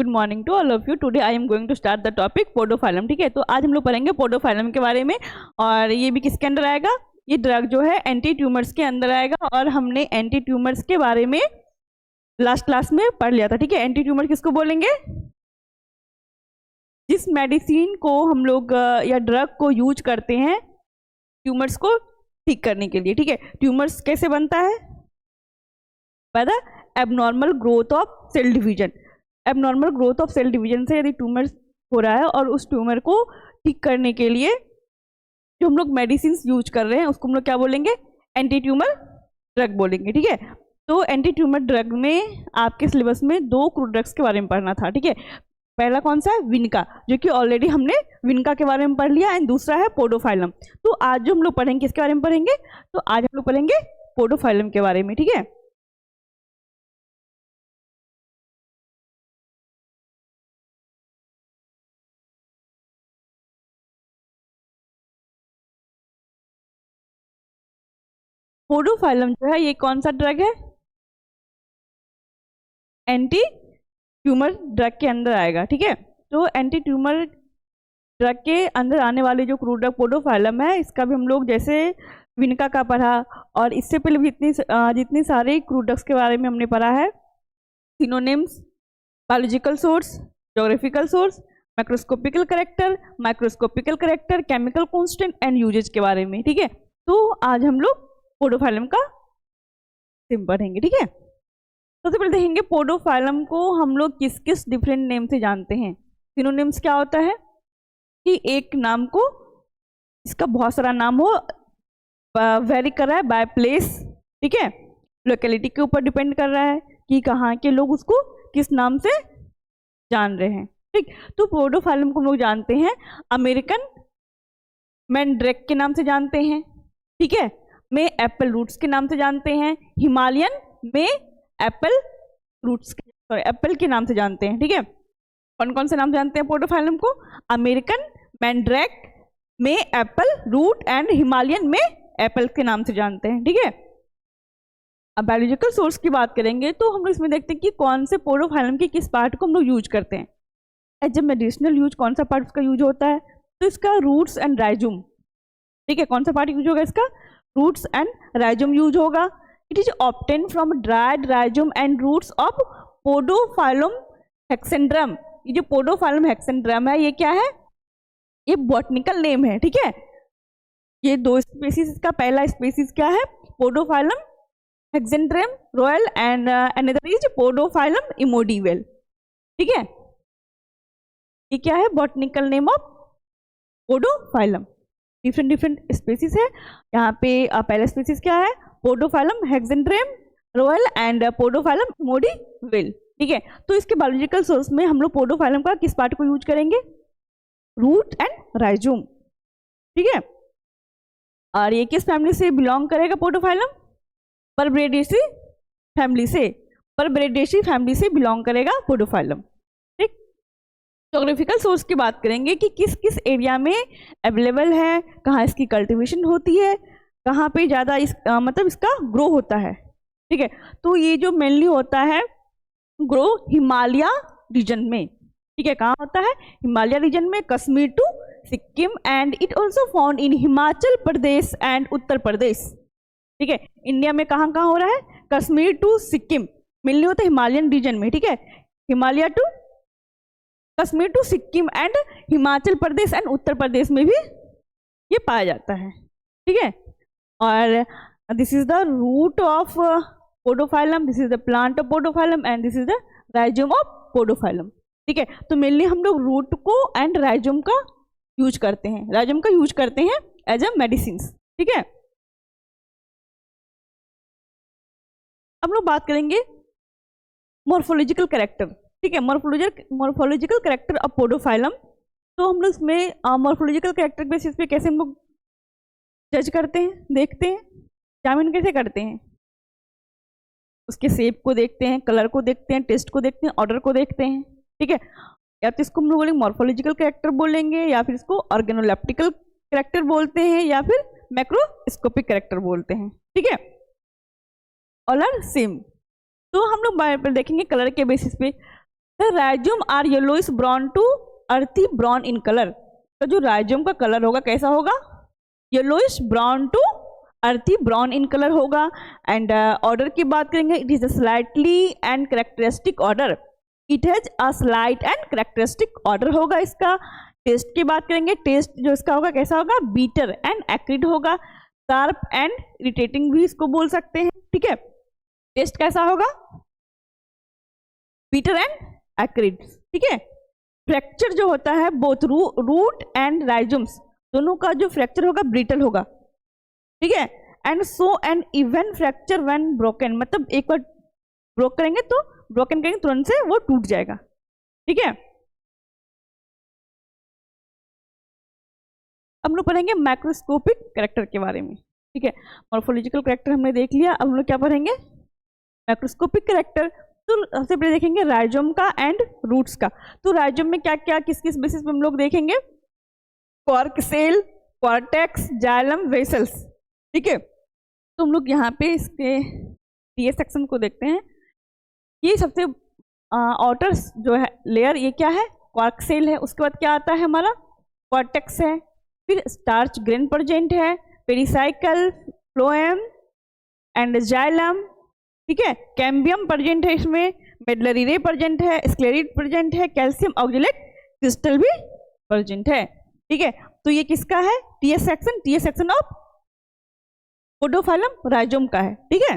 Good morning to all of you. Today I am going to start the topic podophyllum. ठीक है, तो आज हम लोग पढ़ेंगे पोडोफाइलम के बारे में। और ये भी किसके अंदर आएगा? ये ड्रग जो है एंटी ट्यूमर्स के अंदर आएगा। और हमने एंटी ट्यूमर्स के बारे में लास्ट क्लास में पढ़ लिया था। ठीक है, एंटी ट्यूमर किसको बोलेंगे? जिस मेडिसिन को हम लोग या ड्रग को यूज करते हैं ट्यूमर्स को ठीक करने के लिए। ठीक है, ट्यूमर्स कैसे बनता है? By the abnormal growth of cell division. Abnormal growth of cell division से यदि ट्यूमर हो रहा है और उस ट्यूमर को ठीक करने के लिए जो हम लोग मेडिसिन यूज कर रहे हैं उसको हम लोग क्या बोलेंगे? एंटी ट्यूमर ड्रग बोलेंगे। ठीक है, तो एंटी ट्यूमर ड्रग में आपके सिलेबस में 2 क्रूड ड्रग्स के बारे में पढ़ना था। ठीक है, पहला कौन सा है? विनका, जो कि ऑलरेडी हमने विनका के बारे में पढ़ लिया। एंड दूसरा है पोडोफाइलम। तो आज जो हम लोग पढ़ेंगे किसके बारे में पढ़ेंगे? तो आज हम लोग पढ़ेंगे पोडोफाइलम के बारे में। ठीक है, पोडोफाइलम जो है ये कौन सा ड्रग है? एंटी ट्यूमर ड्रग के अंदर आएगा। ठीक है, तो एंटी ट्यूमर ड्रग के अंदर आने वाले जो क्रूड ड्रग पोडोफाइलम है, इसका भी हम लोग जैसे विनका का पढ़ा और इससे पहले भी जितनी सारे क्रूड ड्रग्स के बारे में हमने पढ़ा है, synonyms, biological source, geographical source, microscopical character, chemical constant and uses के बारे में। ठीक है, तो आज हम लोग पोडोफाइलम का सिम पढ़ेंगे। ठीक है, सबसे पहले देखेंगे पोडोफाइलम को हम लोग किस किस डिफरेंट नेम से जानते हैं। सिनोनिम्स क्या होता है कि एक नाम को इसका बहुत सारा नाम हो, वेरी कर रहा है बाय प्लेस। ठीक है, लोकेलिटी के ऊपर डिपेंड कर रहा है कि कहाँ के लोग उसको किस नाम से जान रहे हैं। ठीक, तो पोडोफाइलम को हम लोग जानते हैं अमेरिकन मैनड्रेक के नाम से जानते हैं। ठीक है, में एप्पल रूट्स के नाम से जानते हैं। हिमालयन में एप्पल रूट्स एप्पल के नाम से जानते हैं। ठीक है, कौन कौन से नाम जानते हैं पोडोफाइलम को? अमेरिकन मैनड्रेक में एप्पल रूट एंड हिमालयन में एप्पल के नाम से जानते हैं। ठीक है, अब बायोलॉजिकल सोर्स की बात करेंगे तो हम लोग इसमें देखते हैं कि कौन से पोडोफाइलम के किस पार्ट को हम लोग यूज करते हैं। एज ए मेडिसिनल यूज कौन सा पार्ट उसका यूज होता है? तो इसका रूट्स एंड राइजोम। ठीक है, कौन सा पार्ट यूज होगा इसका? रूट्स एंड राइजोम यूज होगा। It is obtain from dried rhizome and roots of Podophyllum hexandrum. ये जो पोडोफाइलम हेक्सेंड्रम है ये क्या है? ये बॉटनिकल नेम है। ठीक है, ये 2 स्पीसीज का पहला स्पीसीज क्या है? Podophyllum hexandrum Royle and another is Podophyllum emodi Wall. ठीक है, ये क्या है? Botanical name of Podophyllum. Different species है यहाँ पे। पहला स्पीसीज क्या है? Podophyllum hexandrum Royle and Podophyllum emodi Wall. ठीक है, तो इसके बायोलॉजिकल सोर्स में हम लोग पोडोफाइलम का किस पार्ट को यूज करेंगे? Root and rhizome. ठीक है, और ये किस फैमिली से बिलोंग करेगा पोडोफाइलम? परब्रेडेसी फैमिली से। परब्रेडेसी फैमिली से बिलोंग करेगा पोडोफाइलम। ठीक, ज्योग्राफिकल सोर्स की बात करेंगे कि किस किस एरिया में अवेलेबल है, कहाँ इसकी कल्टीवेशन होती है, कहाँ पे ज़्यादा मतलब इसका ग्रो होता है। ठीक है, तो ये जो मेनली होता है ग्रो हिमालय रीजन में। ठीक है, कहाँ होता है? हिमालय रीजन में, Kashmir to Sikkim and it also found in Himachal Pradesh and Uttar Pradesh. ठीक है, इंडिया में कहाँ कहाँ हो रहा है? कश्मीर टू सिक्किम मेनली होता है हिमालयन रीजन में। ठीक है, Himalaya to Kashmir to Sikkim and Himachal Pradesh and Uttar Pradesh में भी ये पाया जाता है। ठीक है, और this is the root of Podophyllum, this is the plant of Podophyllum and this is the rhizome of Podophyllum. ठीक है, तो मेनली हम लोग रूट को एंड राइजोम का यूज करते हैं। राइजोम का यूज करते हैं एज अ मेडिसिन। ठीक है, हम लोग बात करेंगे मॉर्फोलॉजिकल कैरेक्टर। ठीक है, मॉर्फोलॉजिकल कैरेक्टर ऑफ पोडोफाइलम। तो हम लोग इसमें मॉर्फोलॉजिकल कैरेक्टर बेसिस पे कैसे हम लोग जज करते हैं, देखते हैं, एग्जामिन कैसे करते हैं? उसके शेप को देखते हैं, कलर को देखते हैं, टेस्ट को देखते हैं, ऑर्डर को देखते हैं। ठीक है, या तो इसको हम लोग बोलेंगे मॉर्फोलॉजिकल कैरेक्टर बोलेंगे, या फिर इसको ऑर्गेनोलेप्टिकल कैरेक्टर बोलते हैं, या फिर मैक्रोस्कोपिक कैरेक्टर बोलते हैं। ठीक है, ऑल आर सेम। तो हम लोग देखेंगे कलर के बेसिस पे the rhizome are yellowish brown to earthy brown in colour. तो जो राइजोम का कलर होगा कैसा होगा, yellowish brown to earthy brown in colour होगा। एंड ऑर्डर की बात करेंगे, it is a slightly and characteristic odour, it has a slight and characteristic odour होगा इसका। टेस्ट की बात करेंगे, टेस्ट जो इसका होगा कैसा होगा, बीटर एंड एक्रिड होगा, शार्प एंड इरिटेटिंग भी इसको बोल सकते हैं, ठीक है। टेस्ट कैसा होगा, बीटर एंड एक्रिड, ठीक है। फ्रैक्चर जो होता है बोथ रूट एंड राइजोम्स दोनों का जो फ्रैक्चर होगा ब्रिटल होगा, ठीक है। And so an even fracture when broken, मतलब एक बार ब्रोक करेंगे तो ब्रोकन करेंगे तुरंत से वो टूट जाएगा, ठीक है। हम लोग पढ़ेंगे मैक्रोस्कोपिक कैरेक्टर के बारे में, ठीक है। मॉर्फोलॉजिकल कैरेक्टर हमने देख लिया, अब हम लोग क्या पढ़ेंगे, मैक्रोस्कोपिक कैरेक्टर। तो सबसे पहले देखेंगे राइजोम का एंड रूट्स का। तो राइजोम में क्या क्या किस किस बेसिस पे हम लोग देखेंगे, cork cell, cortex, xylem, vessels, ठीक है। तो हम लोग यहाँ पे इसके टीएस सेक्शन को देखते हैं। ये सबसे आउटर जो है लेयर, ये क्या है, कॉर्क सेल है। उसके बाद क्या आता है हमारा, कॉर्टेक्स है, फिर स्टार्च ग्रेन प्रेजेंट है, पेरिसाइकल, फ्लोएम एंड जाइलम, ठीक है। कैम्बियम प्रेजेंट है इसमें, मेडलरी रे प्रेजेंट है, स्क्लेरिड प्रेजेंट है, कैल्शियम ऑक्जेलेट क्रिस्टल भी प्रेजेंट है, ठीक है। तो ये किसका है, TS section, TS section of podophyllum rhizome का है, ठीक है।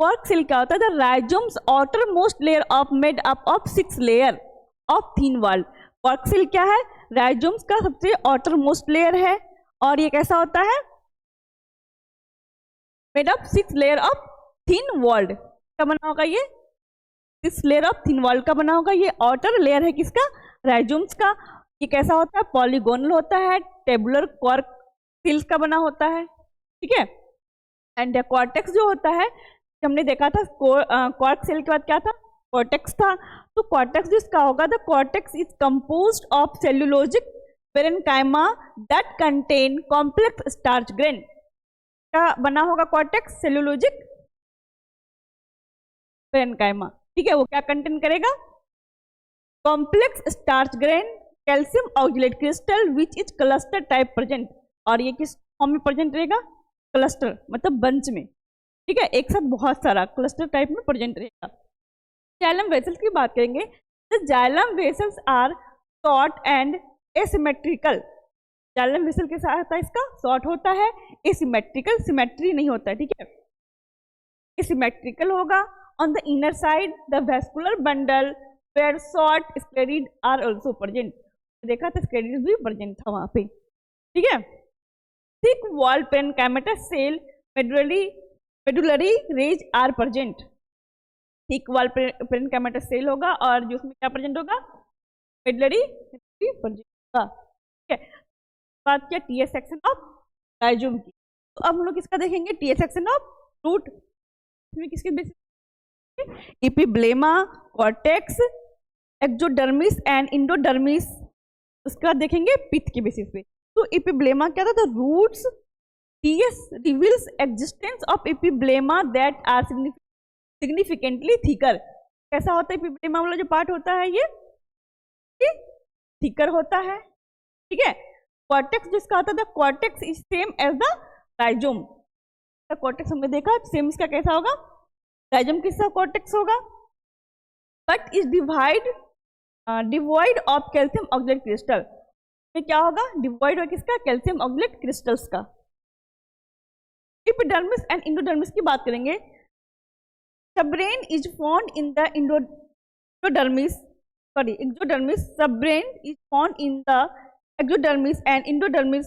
कॉर्क सेल क्या होता है, the rhizomes outermost layer of made up of 6 layer of thin wall. Cork cell क्या है, राइजोम्स का सबसे आउटर मोस्ट लेयर है, और ये कैसा होता है, made up 6 layer of thin walled का बना होगा, ये 6 लेयर ऑफ थिन वॉल्ड का बना होगा। ये आउटर लेयर है किसका, राइजोम्स का। ये कैसा होता है, पॉलीगोनल होता है, टेबुलर कॉर्क सेल्स का बना होता है, ठीक है। एंड कॉर्टेक्स जो होता है, हमने देखा था कॉर्क सेल के बाद क्या था, कॉर्टेक्स था। तो कॉर्टेक्स जिसका होगा, the cortex is composed of cellulosic parenchyma that contain complex starch grain का बना होगा कॉर्टेक्स, सेल्यूलोजिक पेरेन्काइमा, ठीक है। वो क्या कंटेन करेगा, complex starch grain, calcium oxalate crystal which is cluster type present. और ये किस फॉर्म में प्रेजेंट रहेगा, क्लस्टर मतलब बंच में, ठीक है, एक साथ बहुत सारा क्लस्टर टाइप में प्रेजेंट रहेगा। जाइलम वेसल्स की बात करेंगे, the xylem vessels are short and asymmetrical. Xylem vessel के साथ इसका शॉर्ट होता है, एसिमेट्रिकल, सिमेट्री नहीं होता है, ठीक है। एसिमेट्रिकल होगा। On the inner side the vascular bundle where short sclereid are also present. देखा था स्क्लेरिड भी प्रेजेंट था वहां पे, ठीक है। Thick wall parenchyma cell, medullary rays are present. Thick wall parenchyma cell होगा, और जो उसमें क्या प्रेजेंट होगा, मेडुलरी प्रेजेंट होगा, ठीक है। बात किया टीएस सेक्शन ऑफ राइजोम की। तो अब हम लोग किसका देखेंगे, टीएस सेक्शन ऑफ रूट। इसमें किसके basis, epiblema, cortex, exodermis and endodermis. उसके बाद देखेंगे पिथ के बेसिस पे। तो एपिब्लेमा क्या था, the roots TS reveals existence of epiblema that are significantly thicker. कैसा होता है एपिब्लेमा वाला जो पार्ट होता है, ये थिकर होता है, ठीक है। कॉर्टेक्स जिसका होता है, cortex is same as the rhizome. Cortex हमने देखा सेम इसका कैसा होगा, राइजोम किसका कॉर्टेक्स होगा, but is divide of calcium oxalate crystal. में क्या होगा, डिवाइड होगा किसका, कैल्शियम ऑक्जेलेट क्रिस्टल्स का। एपिडर्मिस एंड इंडोडर्मिस की बात करेंगे, suberin is found in the exodermis, suberin is found in the exodermis and endodermis.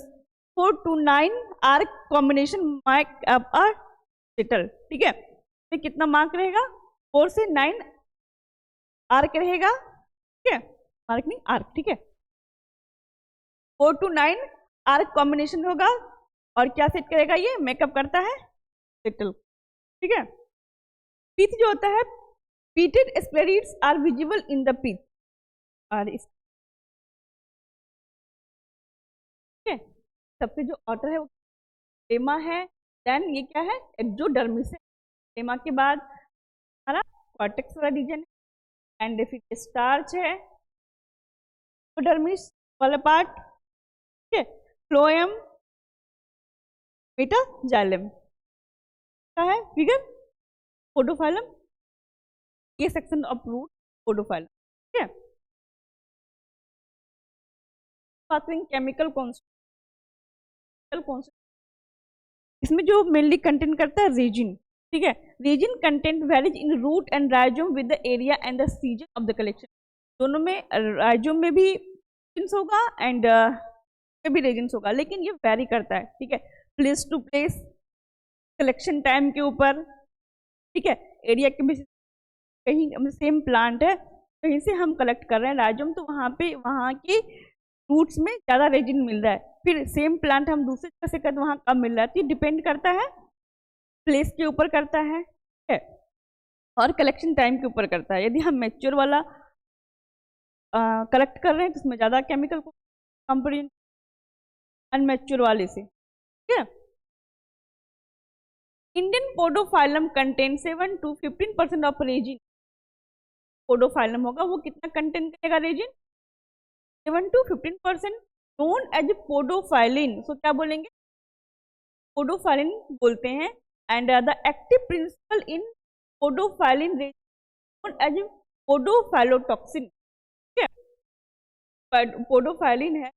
4 to 9 arch combination mark up a settle, ठीक है। तो कितना मार्क रहेगा, 4 से 9 आर्क रहेगा, ठीक है, मार्क नहीं आर्क, ठीक है। 4 to 9 आर्क कॉम्बिनेशन होगा, और क्या सेट करेगा, ये मेकअप करता है सेटल, ठीक है। पिथ जो होता है, pitted sclereids are visible in the pith, और इस सबसे जो आउटर है वो लेमा है, देन ये क्या है, एक्सोडर्मिस है। लेमा के बाद हमारा कॉर्टेक्स वाला रीजन है, एंड फिर स्टार्च है, एपिडर्मिस वाला पार्ट, ठीक है, फ्लोएम, मेटाजाइलम का है फिगर, पोडोफाइलम, ये सेक्शन ऑफ रूट पोडोफाइलम, ठीक है। बात करेंगे केमिकल कॉन्स्टिट्यूएंट, इसमें जो मेनली कंटेंट करता है रेजिन, ठीक है। Resin content varies in root and rhizome with the area and the season of the collection, दोनों में राइजोम में भी रेजिन्स होगा एंड में भी रेजिन्स होगा, लेकिन ये वेरी करता है, ठीक है, place to place, collection time के ऊपर, ठीक है, एरिया के बेसिस, कहीं सेम प्लांट है कहीं से हम कलेक्ट कर रहे हैं राइजोम, तो वहाँ के रूट्स में ज़्यादा रेजिन मिल रहा है, फिर सेम प्लांट हम दूसरे जगह से करते वहाँ कम मिल रहा है, तो डिपेंड करता है प्लेस के ऊपर करता है, ठीक है, और कलेक्शन टाइम के ऊपर करता है। यदि हम मैच्योर वाला कलेक्ट कर रहे हैं तो उसमें ज़्यादा केमिकल को कंपेरिजन अनमैच्योर वाले से, ठीक है। Indian Podophyllum content 7 to 15% of resin, Podophyllum होगा वो कितना कंटेंट करेगा resin, 7 to 15%, known as podophyllin, so क्या बोलेंगे, पोडोफाइलिन बोलते हैं, and the active principle in podophyllin known as podophyllotoxin, ठीक है, पोडोफाइलिन है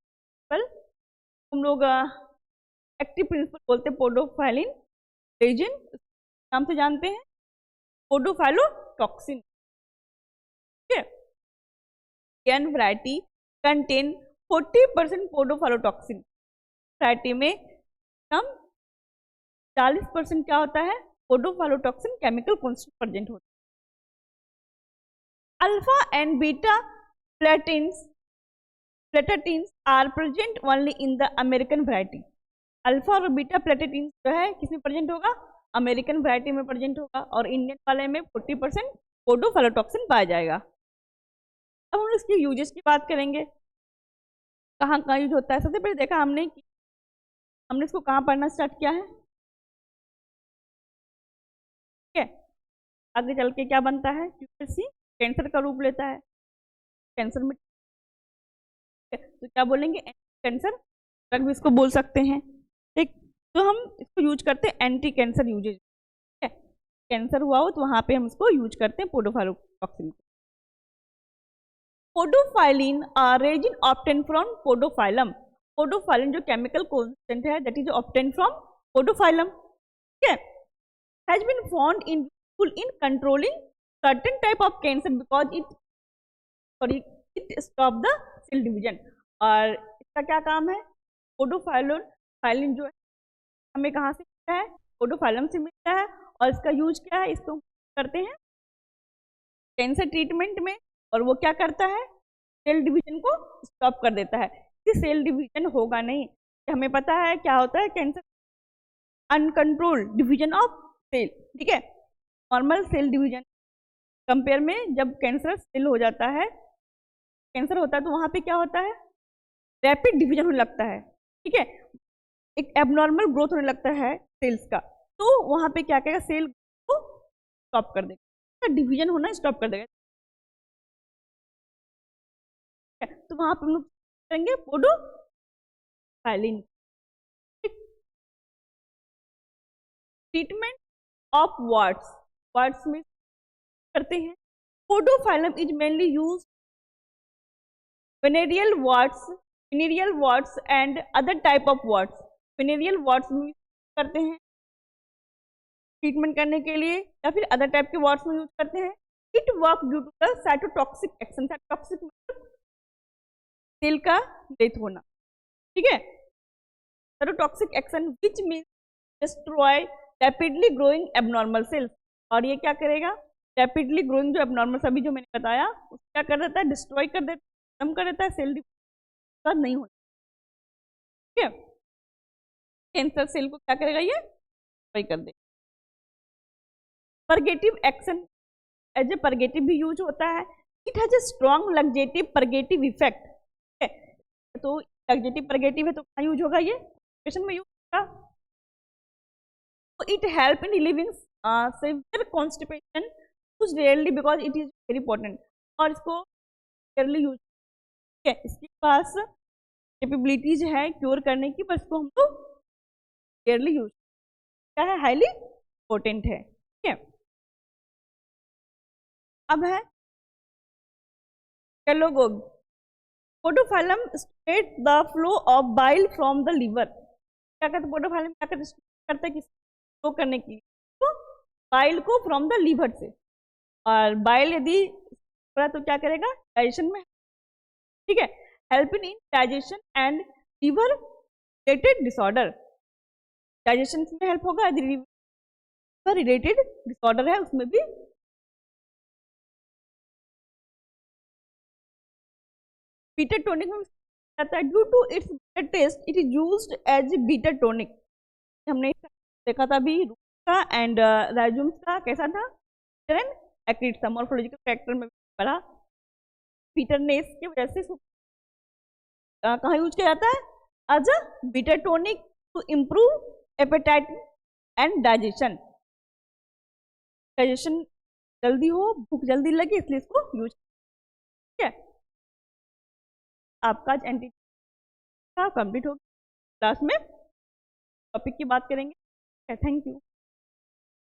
हम लोग एक्टिव प्रिंसिपल बोलते हैं पोडोफाइलिन रेजिन, नाम से जानते हैं, पोडोफाइलोटॉक्सिन, ठीक है। एन वैरायटी कंटेन 40% पोडोफाइलोटॉक्सिन, वैरायटी में कम 40% क्या होता है, पोडोफाइलोटॉक्सिन केमिकल कॉन्स्टिट्यूएंट प्रेजेंट होता है। Alpha and beta peltatins are present only in the American variety, alpha और बीटा प्लेटेटिन्स जो है किसमें प्रेजेंट होगा, अमेरिकन वैरायटी में प्रेजेंट होगा, और इंडियन वाले में 40% पोडोफाइलोटॉक्सिन पाया जाएगा। अब हम इसके यूजेस की बात करेंगे, कहाँ कहाँ यूज होता है। सबसे पहले देखा हमने इसको कहाँ पढ़ना स्टार्ट किया है, ठीक है, आगे चल के क्या बनता है, यूपीएससी कैंसर का रूप लेता है, कैंसर में, तो क्या बोलेंगे, कैंसर ड्रग भी इसको बोल सकते हैं, ठीक, तो हम इसको यूज करते हैं एंटी कैंसर यूजेज, ठीक है, कैंसर हुआ हो तो वहाँ पे हम इसको यूज करते हैं podophyllotoxin. Podophyllin resin obtain from podophyllum, podophyllin जो केमिकल कॉन्स्टेंट है that is obtain from podophyllum, ठीक है, has been found in controlling certain type of cancer because it stop the cell division, और इसका क्या काम है, पोडोफाइलिन जो है हमें कहाँ से मिलता है, पोडोफाइलम से मिलता है, और इसका यूज क्या है, इसको करते हैं कैंसर ट्रीटमेंट में, और वो क्या करता है, सेल डिवीजन को स्टॉप कर देता है, कि सेल डिवीजन होगा नहीं, हमें पता है क्या होता है cancer, uncontrolled division of cell, ठीक है, नॉर्मल सेल डिवीजन कंपेयर में जब कैंसर सेल हो जाता है, कैंसर होता है तो वहाँ पे क्या होता है, रैपिड डिवीजन होने लगता है, ठीक है, एक एबनॉर्मल ग्रोथ होने लगता है सेल्स का, तो वहाँ पे क्या करेगा, सेल को स्टॉप कर देगा, डिवीजन होना स्टॉप कर देगा, तो वहाँ पे हम लोग करेंगे पोडोफाइलिन। ट्रीटमेंट ऑफ वार्ड्स में करते हैं, podophyllum is mainly use venereal warts and other type of warts, venereal warts में करते हैं ट्रीटमेंट करने के लिए, या फिर अदर टाइप के वार्ड्स में यूज करते हैं। It work due to the cytotoxic action, cytotoxic मतलब सेल का डेथ होना, ठीक है, cytotoxic action which means destroy rapidly growing abnormal cells, और ये क्या करेगा, रैपिडली ग्रोइंग जो एबनॉर्मल सभी जो मैंने बताया उसको क्या कर देता है, डिस्ट्रॉय कर देता है, खत्म कर देता है, सेल डिवीजन नहीं होता, ठीक है, कैंसर सेल को क्या करेगा, ये डिस्ट्रॉय कर देगा। Purgative action, as a purgative भी यूज होता है, it has a strong laxative purgative effect, ठीक है, तो लग्जेटिव परगेटिव है तो कहाँ यूज होगा, ये पेशेंट में यूज होगा, तो it help in relieving severe constipation to use rarely because it is very important, और इसको रेयरली यूज, ठीक है, इसके पास कैपेबिलिटीज है क्योर करने की, पर इसको हम लोग रेयरली यूज, क्या है, हाईली पोटेंट है, ठीक है। अब है cholagogue, Podophyllum state the flow of bile from the liver, क्या करते पोडोफाइलम, क्या करते हैं फ्लो करने के लिए, तो बाइल को फ्रॉम द लीवर से, और बाइल यदि तो क्या करेगा, डाइजेशन में, ठीक है, help in digestion and liver related disorder, digestion में हेल्प होगा, यदि लीवर रिलेटेड डिसऑर्डर है उसमें भी। बीटा टॉनिक में कहता है due to its bitter taste it is used as a bitter tonic, हमने देखा था अभी का एंड राइजोम्स का कैसा था, एक्रिड था, मॉर्फोलॉजिकल कैरेक्टर में पढ़ा, बीटरनेस की वजह से कहाँ यूज किया जाता है, as a bitter tonic to improve appetite and digestion, digestion जल्दी हो, भूख जल्दी लगे, इसलिए इसको यूज, ठीक है। आपका एंटी कंप्लीट हो गया, क्लास में टॉपिक की बात करेंगे, थैंक यू।